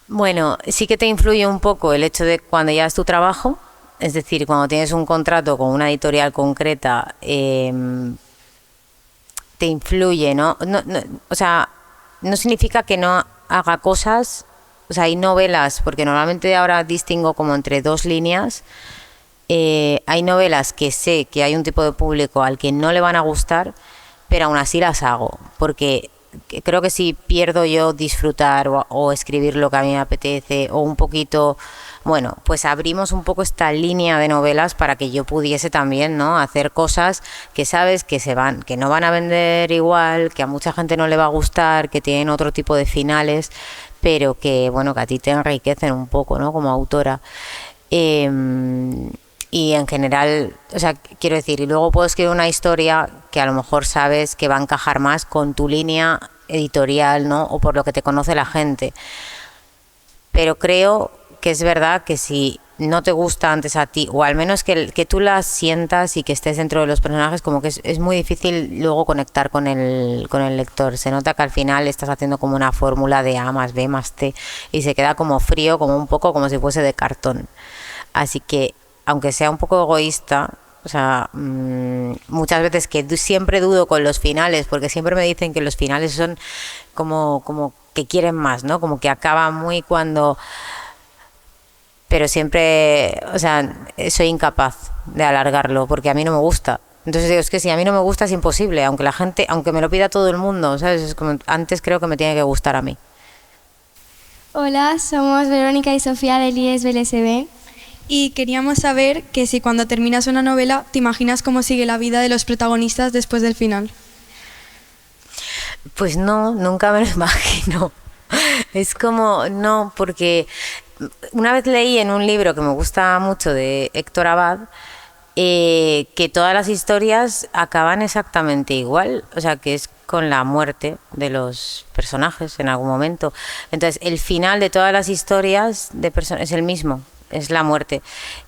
Bueno, sí que te influye un poco el hecho de cuando ya es tu trabajo, es decir, cuando tienes un contrato con una editorial concreta, te influye, ¿no? O sea, no significa que no haga cosas o sea, hay novelas, porque normalmente ahora distingo como entre dos líneas. Hay novelas que sé que hay un tipo de público al que no le van a gustar, pero aún así las hago, porque creo que si pierdo yo disfrutar o escribir lo que a mí me apetece o un poquito, bueno, pues abrimos un poco esta línea de novelas para que yo pudiese también, ¿no?, hacer cosas que sabes que que no van a vender igual, que a mucha gente no le va a gustar, que tienen otro tipo de finales, pero que, bueno, que a ti te enriquecen un poco, ¿no?, como autora. Y en general, o sea, quiero decir, y luego puedo escribir una historia que a lo mejor sabes que va a encajar más con tu línea editorial, ¿no?, o por lo que te conoce la gente. Pero creo que es verdad que si no te gusta antes a ti, o al menos que tú la sientas y que estés dentro de los personajes, como que es muy difícil luego conectar con el lector. Se nota que al final estás haciendo como una fórmula de A más B más C y se queda como frío, como un poco como si fuese de cartón. Así que, aunque sea un poco egoísta, o sea, muchas veces que siempre dudo con los finales, porque siempre me dicen que los finales son como que quieren más, ¿no? Como que acaba muy cuando... Pero siempre, o sea, soy incapaz de alargarlo, porque a mí no me gusta. Entonces digo, es que si a mí no me gusta es imposible, aunque me lo pida todo el mundo, ¿sabes? Es como, antes creo que me tiene que gustar a mí.
Hola, somos Verónica y Sofía del IES BLSB. Y queríamos saber que si cuando terminas una novela te imaginas cómo sigue la vida de los protagonistas después del final.
Pues no, nunca me lo imagino. Es como, no, porque una vez leí en un libro que me gusta mucho de Héctor Abad, que todas las historias acaban exactamente igual, o sea, que es con la muerte de los personajes en algún momento. Entonces, el final de todas las historias es el mismo. Es la muerte.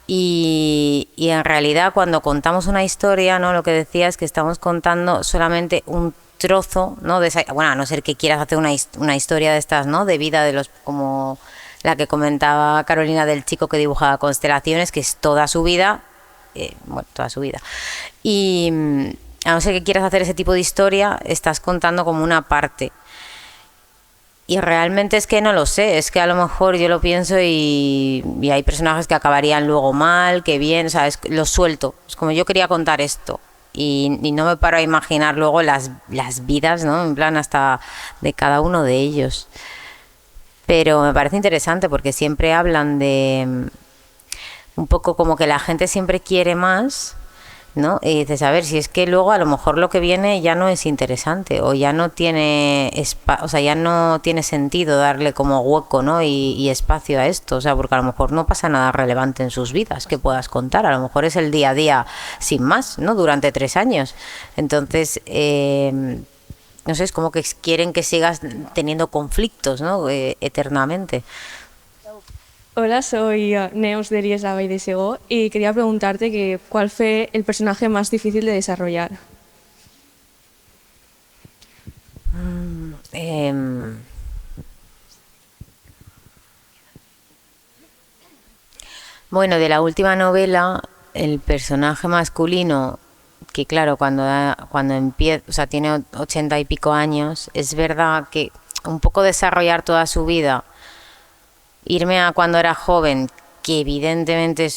Y en realidad cuando contamos una historia, ¿no?, lo que decía es que estamos contando solamente un trozo, ¿no?, de esa, bueno, a no ser que quieras hacer una historia de estas, ¿no?, de vida de los, como la que comentaba Carolina del chico que dibujaba constelaciones, que es toda su vida, bueno, toda su vida. Y a no ser que quieras hacer ese tipo de historia, estás contando como una parte. Y realmente es que no lo sé, es que a lo mejor yo lo pienso y hay personajes que acabarían luego mal, que bien, o sea, lo suelto. Es como yo quería contar esto y no me paro a imaginar luego las vidas, ¿no?, en plan hasta de cada uno de ellos. Pero me parece interesante porque siempre hablan de un poco como que la gente siempre quiere más, ¿no? Y dices, a ver, si es que luego a lo mejor lo que viene ya no es interesante o ya no tiene o sea, ya no tiene sentido darle como hueco, ¿no?, y espacio a esto, o sea, porque a lo mejor no pasa nada relevante en sus vidas que puedas contar, a lo mejor es el día a día sin más, ¿no?, durante 3 años. Entonces, no sé, es como que quieren que sigas teniendo conflictos, ¿no?, eternamente.
Hola, soy Neus de Lies Ava y de Segó y quería preguntarte que cuál fue el personaje más difícil de desarrollar.
Bueno, de la última novela, el personaje masculino, que claro, cuando empieza, o sea, tiene 80 y pico años, es verdad que un poco desarrollar toda su vida, irme a cuando era joven, que evidentemente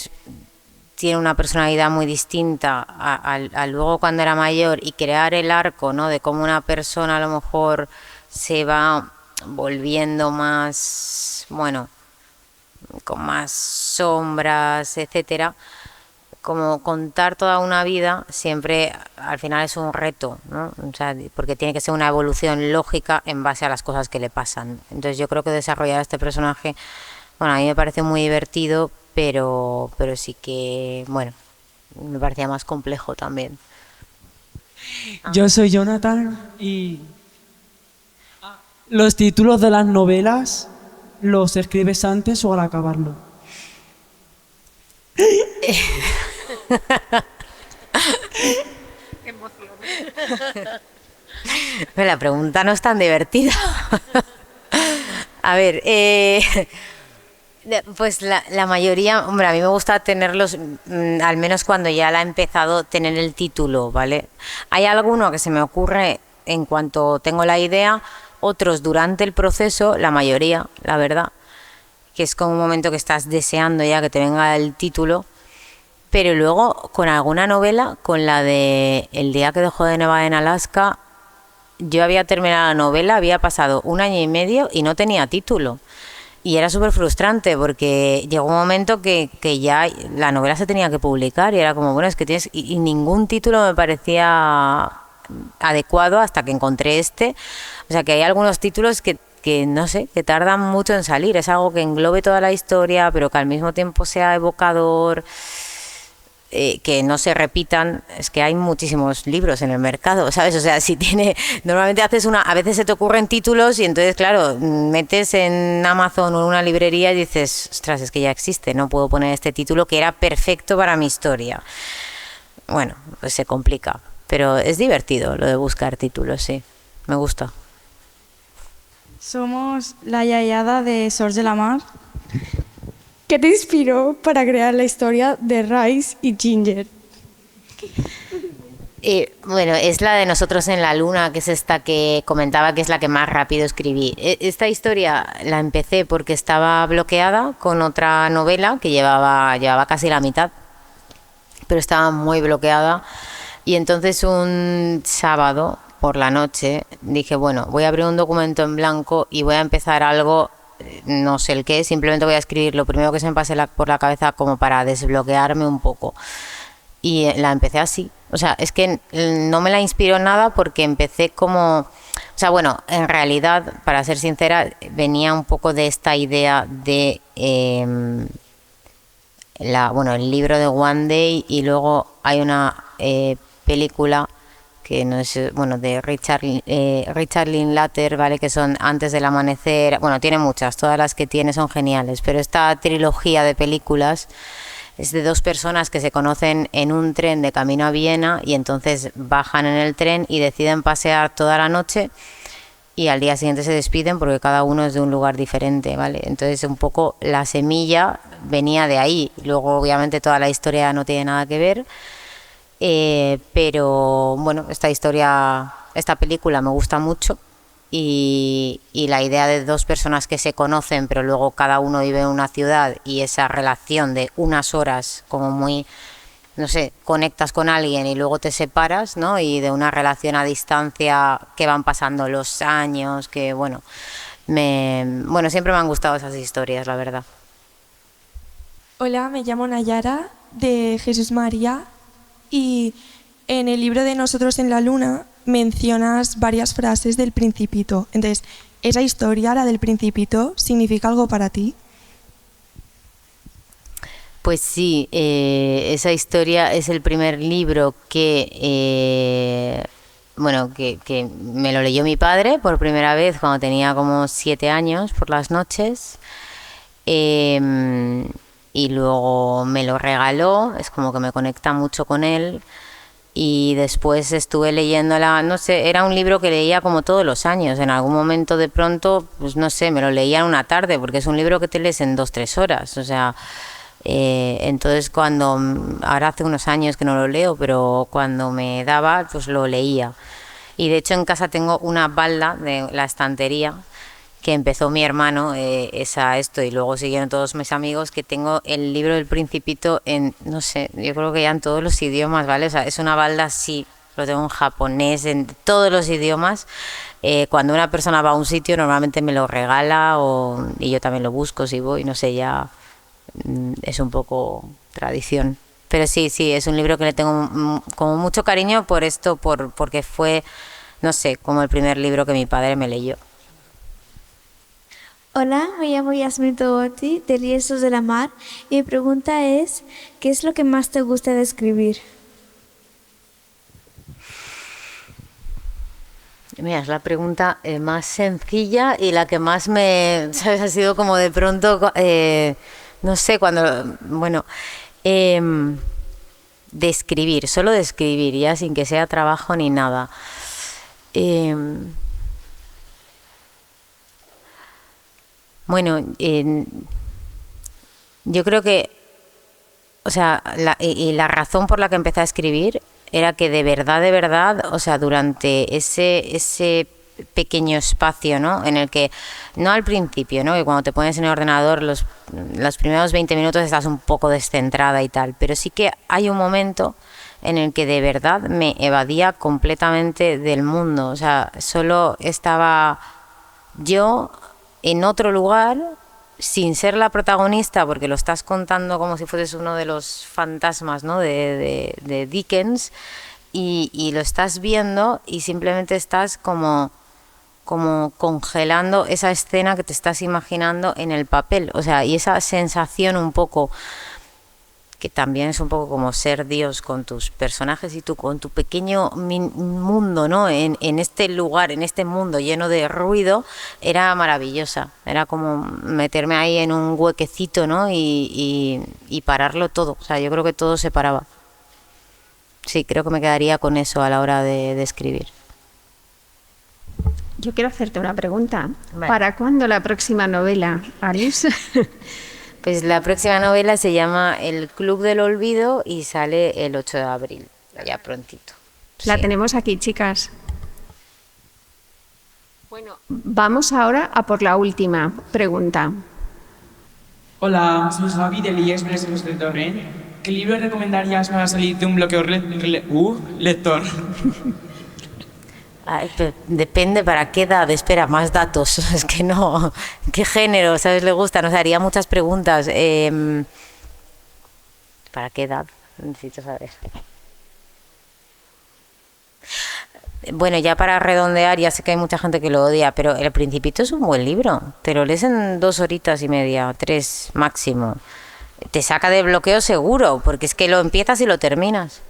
tiene una personalidad muy distinta a luego cuando era mayor, y crear el arco, ¿no?, de cómo una persona a lo mejor se va volviendo más, bueno, con más sombras, etcétera. Como contar toda una vida siempre al final es un reto, ¿no? O sea, porque tiene que ser una evolución lógica en base a las cosas que le pasan. Entonces yo creo que desarrollar este personaje, bueno, a mí me parece muy divertido, pero sí que, bueno, me parecía más complejo también.
Yo soy Jonathan y los títulos de las novelas los escribes antes o al acabarlo.
Qué emoción. La pregunta no es tan divertida. A ver, pues la mayoría, hombre, a mí me gusta tenerlos, al menos cuando ya la he empezado, tener el título, ¿vale? Hay alguno que se me ocurre en cuanto tengo la idea, otros durante el proceso, la mayoría, la verdad. que es como un momento que estás deseando ya que te venga el título, pero luego con alguna novela, con la de El día que dejó de nevar en Alaska, yo había terminado la novela, había pasado 1 año y medio y no tenía título. Y era súper frustrante porque llegó un momento que ya la novela se tenía que publicar y era como, bueno, es que tienes... Y ningún título me parecía adecuado hasta que encontré este. O sea, que hay algunos títulos que no sé, que tardan mucho en salir. Es algo que englobe toda la historia, pero que al mismo tiempo sea evocador, que no se repitan. Es que hay muchísimos libros en el mercado, ¿sabes? O sea, si tiene... Normalmente haces a veces se te ocurren títulos y entonces, claro, metes en Amazon o en una librería y dices, ostras, es que ya existe, no puedo poner este título que era perfecto para mi historia. Bueno, pues se complica. Pero es divertido lo de buscar títulos, sí. Me gusta.
Somos la Yayada de Sors de la Mar. ¿Qué te inspiró para crear la historia de Rice y Ginger?
Bueno, es la de Nosotros en la Luna, que es esta que comentaba que es la que más rápido escribí. Esta historia la empecé porque estaba bloqueada con otra novela que llevaba casi la mitad, pero estaba muy bloqueada. Y entonces un sábado por la noche dije, bueno, voy a abrir un documento en blanco y voy a empezar algo, no sé el qué, simplemente voy a escribir lo primero que se me pase por la cabeza como para desbloquearme un poco. Y la empecé así. O sea, es que no me la inspiró nada porque empecé como... O sea, bueno, en realidad, para ser sincera, venía un poco de esta idea de el libro de One Day, y luego hay una película que no es, bueno, de Richard Linklater, ¿vale? Que son Antes del amanecer. Bueno, tiene muchas, todas las que tiene son geniales, pero esta trilogía de películas es de 2 personas que se conocen en un tren de camino a Viena y entonces bajan en el tren y deciden pasear toda la noche y al día siguiente se despiden porque cada uno es de un lugar diferente, ¿vale? Entonces un poco la semilla venía de ahí. Luego obviamente toda la historia no tiene nada que ver, pero bueno, esta película me gusta mucho. Y la idea de 2 personas que se conocen pero luego cada uno vive en una ciudad y esa relación de unas horas como muy, no sé, conectas con alguien y luego te separas, ¿no? Y de una relación a distancia que van pasando los años, que bueno, siempre me han gustado esas historias, la verdad.
Hola, me llamo Nayara de Jesús María y en el libro de Nosotros en la Luna mencionas varias frases del Principito. Entonces, ¿esa historia, la del Principito, significa algo para ti?
Pues sí, esa historia es el primer libro que me lo leyó mi padre por primera vez cuando tenía como 7 años por las noches, y luego me lo regaló. Es como que me conecta mucho con él. Y después estuve leyéndola, no sé, era un libro que leía como todos los años. En algún momento de pronto, pues no sé, me lo leía en una tarde, porque es un libro que te lees en 2-3 horas. O sea, entonces ahora hace unos años que no lo leo, pero cuando me daba, pues lo leía. Y de hecho en casa tengo una balda de la estantería que empezó mi hermano, y luego siguieron todos mis amigos, que tengo el libro del Principito en, no sé, yo creo que ya en todos los idiomas, ¿vale? O sea, es una balda así, lo tengo en japonés, en todos los idiomas. Cuando una persona va a un sitio normalmente me lo regala y yo también lo busco si voy, no sé, ya es un poco tradición. Pero sí, es un libro que le tengo como mucho cariño por esto, porque fue, no sé, como el primer libro que mi padre me leyó.
Hola, me llamo Yasmin Togoti, de Lienzos de la Mar, y mi pregunta es, ¿qué es lo que más te gusta de escribir?
Mira, es la pregunta más sencilla y la que más ¿sabes? Ha sido como de pronto, no sé, de escribir, solo de escribir, ya sin que sea trabajo ni nada. Yo creo que, o sea, la razón por la que empecé a escribir era que de verdad, o sea, durante ese pequeño espacio, ¿no? En el que, no al principio, ¿no? Que cuando te pones en el ordenador los primeros 20 minutos estás un poco descentrada y tal, pero sí que hay un momento en el que de verdad me evadía completamente del mundo, o sea, solo estaba yo en otro lugar sin ser la protagonista, porque lo estás contando como si fueses uno de los fantasmas, ¿no? de Dickens, y lo estás viendo y simplemente estás como congelando esa escena que te estás imaginando en el papel, o sea, y esa sensación un poco, que también es un poco como ser Dios con tus personajes y tú con tu pequeño mundo, ¿no? En este lugar, en este mundo lleno de ruido, era maravillosa. Era como meterme ahí en un huequecito, ¿no? Y pararlo todo. O sea, yo creo que todo se paraba. Sí, creo que me quedaría con eso a la hora de escribir.
Yo quiero hacerte una pregunta.
Vale.
¿Para cuándo la próxima novela, Alice?
Pues la próxima novela se llama El Club del Olvido y sale el 8 de abril, ya prontito.
La
Sí.
tenemos aquí, chicas. Bueno, vamos ahora a por la última pregunta.
Hola, soy Javi del IES Belesevenç de Torrent. ¿Qué libro recomendarías para salir de un bloqueo lector?
Ay, depende para qué edad, espera, más datos, es que no, qué género, ¿sabes? Le gusta, nos haría muchas preguntas. ¿Para qué edad? Necesito saber. Bueno, ya para redondear, ya sé que hay mucha gente que lo odia, pero El Principito es un buen libro, te lo lees en 2 horitas y media, 3 máximo. Te saca de bloqueo seguro, porque es que lo empiezas y lo terminas.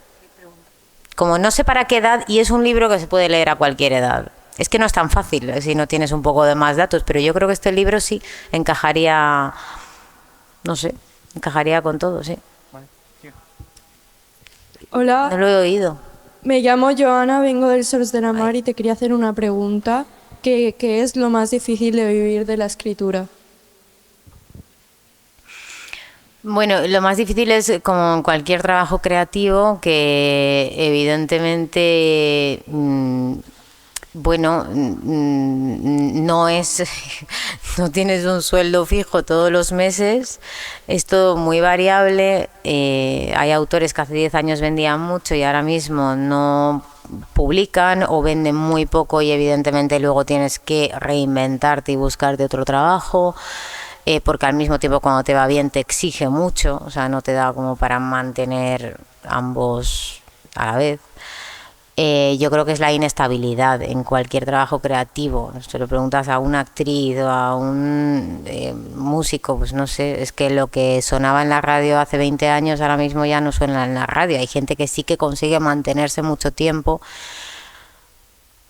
Como no sé para qué edad, y es un libro que se puede leer a cualquier edad. Es que no es tan fácil si no tienes un poco de más datos, pero yo creo que este libro sí encajaría, no sé, encajaría con todo, sí.
Hola.
No lo he oído.
Me llamo Joana, vengo del Sors de la Mar y te quería hacer una pregunta. ¿Qué es lo más difícil de vivir de la escritura?
Bueno, lo más difícil es, como en cualquier trabajo creativo, que evidentemente, bueno, no tienes un sueldo fijo todos los meses, es todo muy variable. Hay autores que hace 10 años vendían mucho y ahora mismo no publican o venden muy poco y evidentemente luego tienes que reinventarte y buscarte otro trabajo. Porque al mismo tiempo cuando te va bien te exige mucho, o sea, no te da como para mantener ambos a la vez. Yo creo que es la inestabilidad en cualquier trabajo creativo. Si lo preguntas a una actriz o a un músico, pues no sé, es que lo que sonaba en la radio hace 20 años ahora mismo ya no suena en la radio. Hay gente que sí que consigue mantenerse mucho tiempo,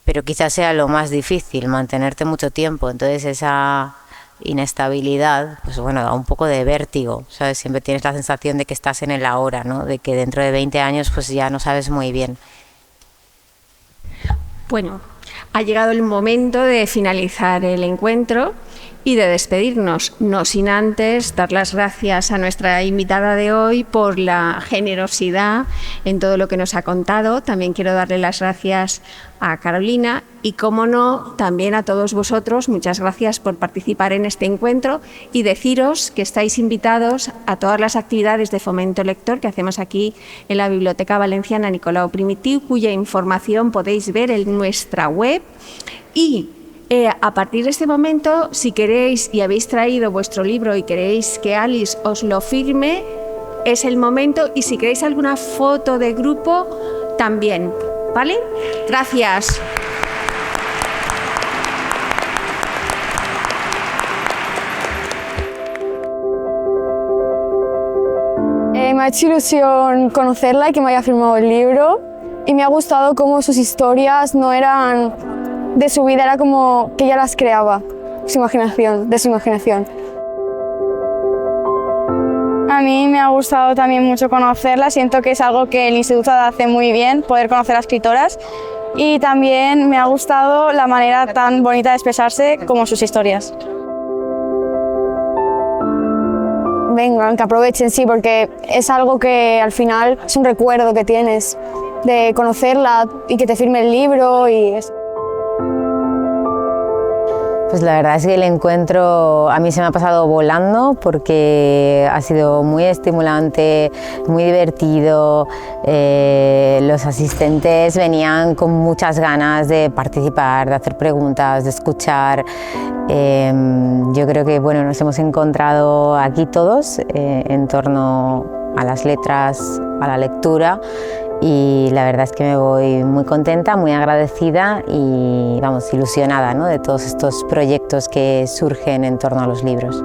pero quizás sea lo más difícil, mantenerte mucho tiempo. Entonces esa inestabilidad, pues bueno, da un poco de vértigo, ¿sabes? Siempre tienes la sensación de que estás en el ahora, ¿no? De que dentro de 20 años pues ya no sabes muy bien.
Bueno, ha llegado el momento de finalizar el encuentro y de despedirnos, no sin antes dar las gracias a nuestra invitada de hoy por la generosidad en todo lo que nos ha contado. También quiero darle las gracias a Carolina y, como no, también a todos vosotros. Muchas gracias por participar en este encuentro y deciros que estáis invitados a todas las actividades de fomento lector que hacemos aquí en la Biblioteca Valenciana Nicolau Primitiu, cuya información podéis ver en nuestra web. Y a partir de este momento, si queréis y habéis traído vuestro libro y queréis que Alice os lo firme, es el momento. Y si queréis alguna foto de grupo, también, ¿vale? Gracias.
Me ha hecho ilusión conocerla y que me haya firmado el libro, y me ha gustado cómo sus historias no eran de su vida, era como que ella las creaba, su imaginación, de su imaginación. A mí me ha gustado también mucho conocerla, siento que es algo que el instituto hace muy bien, poder conocer a escritoras, y también me ha gustado la manera tan bonita de expresarse como sus historias. Vengan, que aprovechen, sí, porque es algo que al final es un recuerdo que tienes de conocerla y que te firme el libro y
Pues la verdad es que el encuentro a mí se me ha pasado volando porque ha sido muy estimulante, muy divertido. Los asistentes venían con muchas ganas de participar, de hacer preguntas, de escuchar. Yo creo que bueno, nos hemos encontrado aquí todos en torno a las letras, a la lectura, y la verdad es que me voy muy contenta, muy agradecida y vamos, ilusionada, ¿no?, de todos estos proyectos que surgen en torno a los libros.